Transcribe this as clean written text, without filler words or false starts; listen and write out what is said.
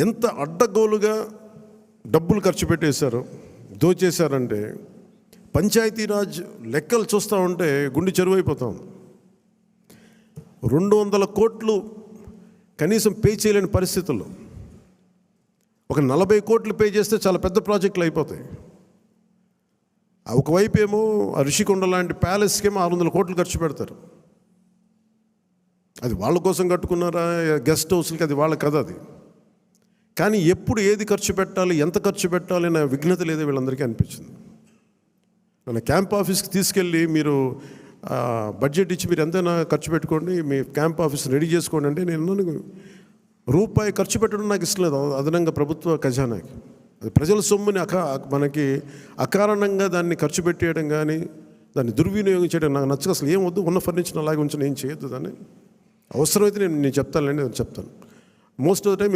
ఎంత అడ్డగోలుగా డబ్బులు ఖర్చు పెట్టేశారు, దోచేశారంటే పంచాయతీరాజ్ లెక్కలు చూస్తూ ఉంటే గుండె చెరువైపోతాం. 200 కోట్లు కనీసం పే చేయలేని పరిస్థితుల్లో ఒక 40 కోట్లు పే చేస్తే చాలా పెద్ద ప్రాజెక్టులు అయిపోతాయి. ఒకవైపు ఏమో ఋషికొండ లాంటి ప్యాలెస్కేమో 600 కోట్లు ఖర్చు పెడతారు. అది వాళ్ళ కోసం కట్టుకున్నారా, గెస్ట్ హౌస్లకి, అది వాళ్ళ కథ. అది కానీ ఎప్పుడు ఏది ఖర్చు పెట్టాలి, ఎంత ఖర్చు పెట్టాలి అనే విఘ్నత లేదో వీళ్ళందరికీ అనిపించింది. మన క్యాంప్ ఆఫీస్కి తీసుకెళ్ళి మీరు బడ్జెట్ ఇచ్చి మీరు ఎంతైనా ఖర్చు పెట్టుకోండి, మీ క్యాంప్ ఆఫీస్ రెడీ చేసుకోండి అంటే నేను రూపాయి ఖర్చు పెట్టడం నాకు ఇష్టం లేదు అదనంగా ప్రభుత్వ ఖజానాకి. అది ప్రజల సొమ్ముని మనకి అకారణంగా దాన్ని ఖర్చు పెట్టేయడం కానీ దాన్ని దుర్వినియోగం చేయడం నాకు నచ్చక. అసలు ఏం వద్దు, ఉన్న ఫర్నిచర్ అలాగే ఉంచి ఏం చేయొద్దు. దాన్ని అవసరమైతే నేను చెప్తానులేండి, చెప్తాను. Most of the time